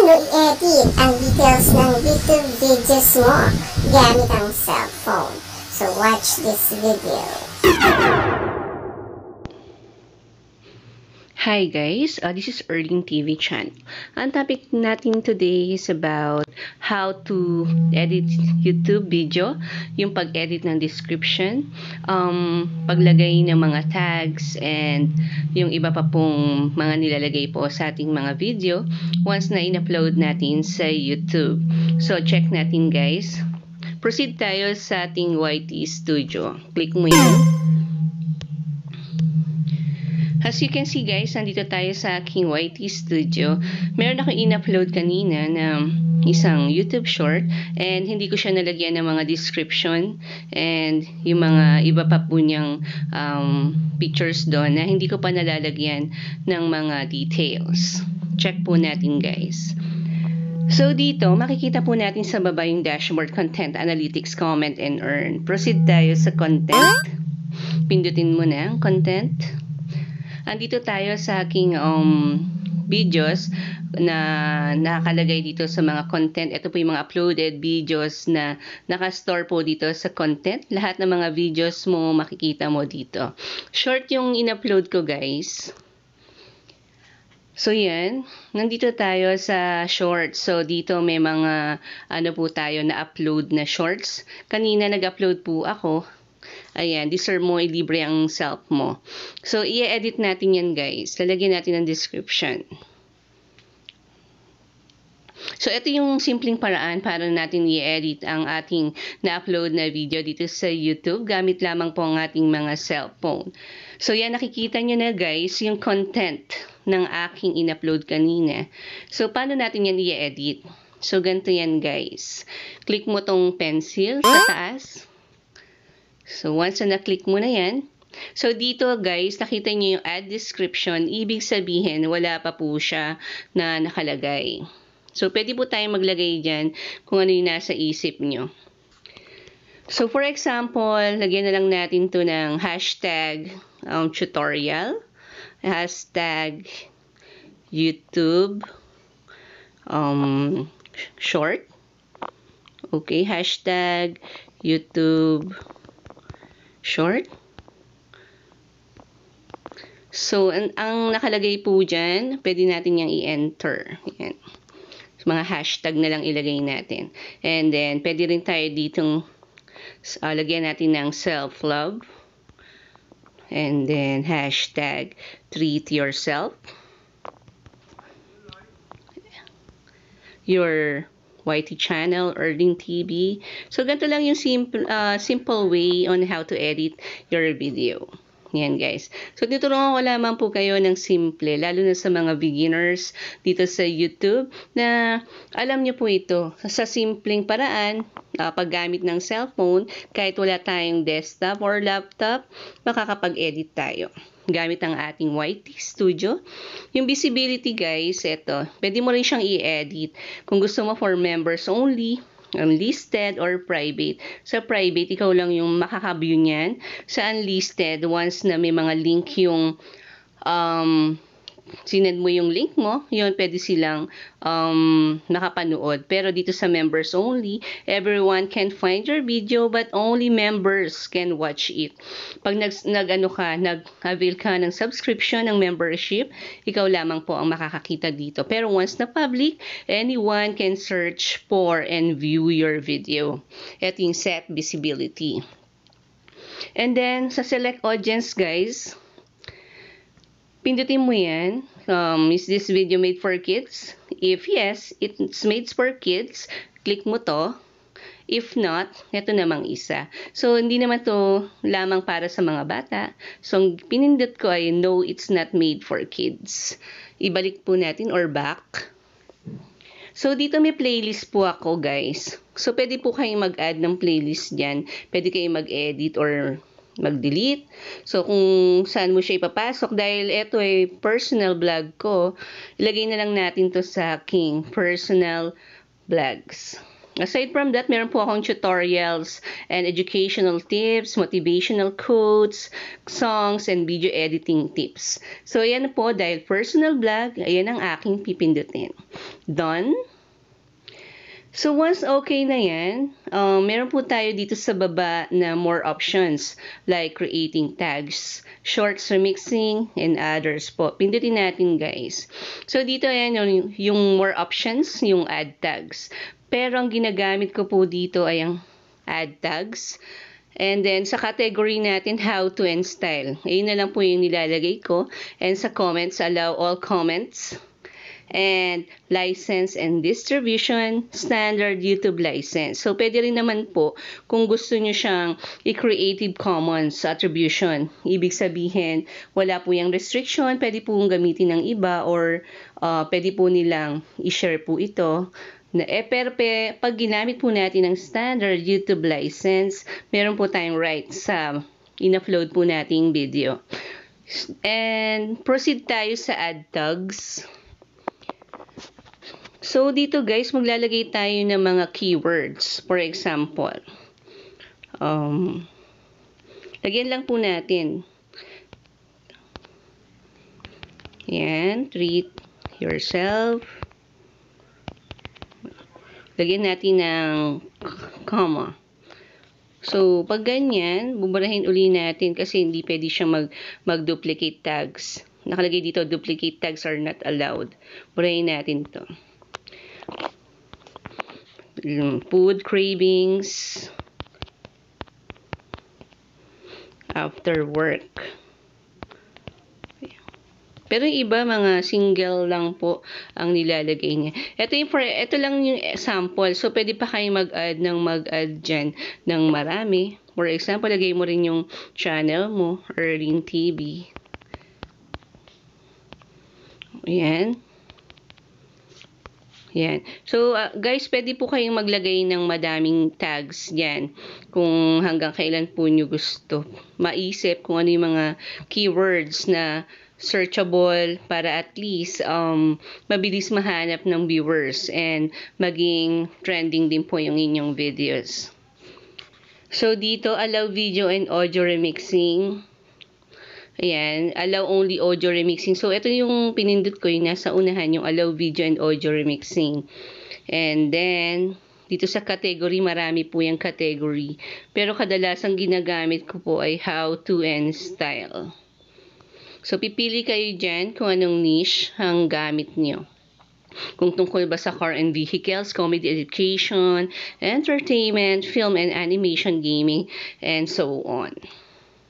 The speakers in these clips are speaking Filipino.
Paano i-edit ang details ng YouTube videos mo gamit ang cellphone? So watch this video. Hi guys, this is Erling TV channel. Ang topic natin today is about how to edit YouTube video, yung pag-edit ng description, paglagay ng mga tags, and yung iba pa pong mga nilalagay po sa ating mga video once na in-upload natin sa YouTube. So check natin guys. Proceed tayo sa ating YT Studio. Click mo yan. As you can see guys, nandito tayo sa aking YT Studio. Meron ako in-upload kanina na isang YouTube short and hindi ko siya nalagyan ng mga description and yung mga iba pa po niyang pictures doon na hindi ko pa nalalagyan ng mga details. Check po natin guys. So dito, makikita po natin sa baba yung dashboard, content, analytics, comment, and earn. Proceed tayo sa content. Pindutin mo na ang content. Andito tayo sa aking videos na nakalagay dito sa mga content. Ito po yung mga uploaded videos na nakastore po dito sa content. Lahat ng mga videos mo makikita mo dito. Short yung in-upload ko guys. So yan, nandito tayo sa shorts. So dito may mga ano po tayo na upload na shorts. Kanina nag-upload po ako. Ayan, deserve mo, ilibre ang self mo. So, i-edit natin yan guys. Lalagyan natin ang description. So, ito yung simpleng paraan para natin i-edit ang ating na-upload na video dito sa YouTube. Gamit lamang po ang ating mga cellphone. So, yan, nakikita nyo na guys, yung content ng aking in-upload kanina. So, paano natin yan i-edit? So, ganito yan guys. Click mo tong pencil sa taas. So, once na na-click mo na yan, so dito guys, nakita nyo yung add description, ibig sabihin, wala pa po siya na nakalagay. So, pwede po tayong maglagay dyan kung ano yung nasa isip nyo. So, for example, lagyan na lang natin to ng hashtag tutorial, hashtag YouTube short, okay, hashtag YouTube short. So, ang nakalagay po dyan, pwede natin yung i-enter. Yan. So, mga hashtag na lang ilagay natin. And then, pwede rin tayo ditong lagyan natin ng self-love. And then, hashtag treat yourself. Your YT channel, Erling TV. So, ganito lang yung simple way on how to edit your video. Yan guys. So, tuturuan ko lamang po kayo ng simple, lalo na sa mga beginners dito sa YouTube na alam nyo po ito. Sa simpleng paraan, paggamit ng cellphone, kahit wala tayong desktop or laptop, makakapag-edit tayo gamit ang ating YT Studio. Yung visibility guys, ito, pwede mo rin siyang i-edit. Kung gusto mo for members only, unlisted or private. Sa private, ikaw lang yung makaka-view niyan. Sa unlisted, once na may mga link yung sinend mo yung link mo, yun pwede silang nakapanood. Pero dito sa members only, everyone can find your video but only members can watch it. Pag nag-avail ka ng subscription, ng membership, ikaw lamang po ang makakakita dito. Pero once na public, anyone can search for and view your video. Ito yung set visibility. And then, sa select audience guys, pindutin mo yan. Is this video made for kids? If yes, it's made for kids. Click mo to. If not, ito namang isa. So, hindi naman to lamang para sa mga bata. So, ang pinindot ko ay no, it's not made for kids. Ibalik po natin or back. So, dito may playlist po ako guys. So, pwede po kayong mag-add ng playlist dyan. Pwede kayong mag-edit or mag-delete. So, kung saan mo siya ipapasok, dahil ito ay personal vlog ko, ilagay na lang natin to sa aking personal vlogs. Aside from that, meron po akong tutorials and educational tips, motivational quotes, songs, and video editing tips. So, ayan po, dahil personal vlog, ayan ang aking pipindutin. Done. So, once okay na yan, meron po tayo dito sa baba na more options like creating tags, shorts remixing, and others po. Pindutin natin, guys. So, dito ayan yung more options, yung add tags. Pero ang ginagamit ko po dito ay ang add tags. And then, sa category natin, how to and style. Ayun na lang po yung nilalagay ko. And sa comments, allow all comments. And license and distribution, standard YouTube license. So, pwede rin naman po kung gusto nyo siyang i-Creative Commons attribution. Ibig sabihin, wala po yung restriction, pwede po gamitin ng iba or pwede po nilang i-share po ito. Pero pag ginamit po natin ng standard YouTube license, meron po tayong right sa in-upload po nating video. And proceed tayo sa add tags. So, dito guys, maglalagay tayo ng mga keywords. For example, lagyan lang po natin. Yan, treat yourself. Lagyan natin ng comma. So, pag ganyan, buburahin uli natin kasi hindi pwede siya mag-duplicate tags. Nakalagay dito, duplicate tags are not allowed. Burahin natin to. Food cravings after work. Pero yung iba, mga single lang po ang nilalagay niya. Ito lang yung sample. So, pwede pa kayo mag-add dyan ng marami. For example, lagay mo rin yung channel mo, Erling TV. Ayan. Yan. So, guys, pwede po kayong maglagay ng madaming tags yan kung hanggang kailan po nyo gusto. Maisip kung ano yung mga keywords na searchable para at least mabilis mahanap ng viewers and maging trending din po yung inyong videos. So, dito, allow video and audio remixing. Ayan, allow only audio remixing. So, ito yung pinindot ko, yung nasa unahan, yung allow video and audio remixing. And then, dito sa category, marami po yung category. Pero kadalasang ginagamit ko po ay how to and style. So, pipili kayo dyan kung anong niche ang gamit nyo. Kung tungkol ba sa car and vehicles, comedy education, entertainment, film and animation, gaming, and so on.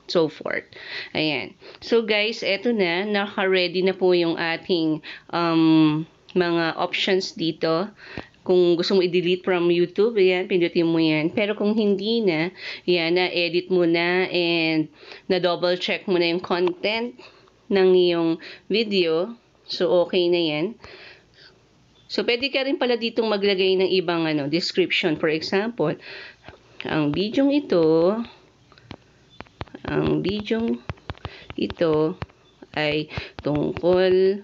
So forth. Ayan. So guys, eto na. Naka-ready na po yung ating mga options dito. Kung gusto mo i-delete from YouTube, ayan, pindutin mo yan. Pero kung hindi na, yan, na-edit mo na and na-double check mo na yung content ng iyong video. So, okay na yan. So, pwede ka rin pala ditong maglagay ng ibang description. For example, ang bidyong ito ay tungkol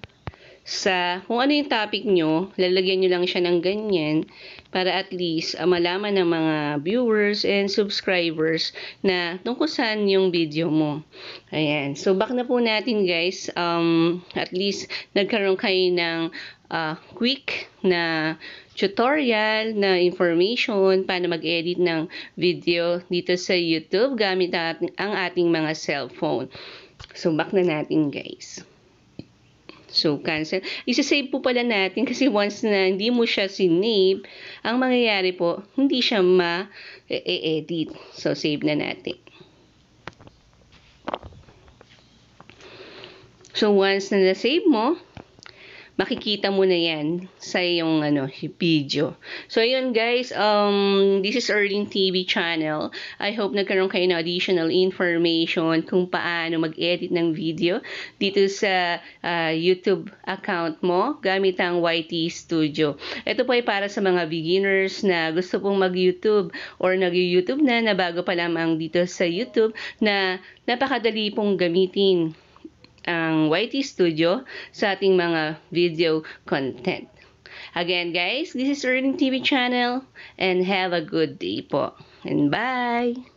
sa kung ano yung topic nyo, lalagyan nyo lang siya ng ganyan para at least malaman ng mga viewers and subscribers na tungkol saan yung video mo. Ayan. So, back na po natin guys. At least nagkaroon kayo ng quick na tutorial na information paano mag-edit ng video dito sa YouTube gamit ang ating mga cellphone. So, back na natin guys. So, cancel. Isa-save po pala natin kasi once na hindi mo siya sinave, ang mangyayari po, hindi siya ma-edit. So, save na natin. So, once na na-save mo, makikita mo na yan sa iyong video. So, ayun guys, this is Erling TV channel. I hope nagkaroon kayo ng additional information kung paano mag-edit ng video dito sa YouTube account mo gamit ang YT Studio. Ito po ay para sa mga beginners na gusto pong mag-YouTube or nag-YouTube na bago pa lamang dito sa YouTube na napakadali pong gamitin ang YT Studio sa ating mga video content. Again guys, this is Earning TV channel and have a good day po. And bye!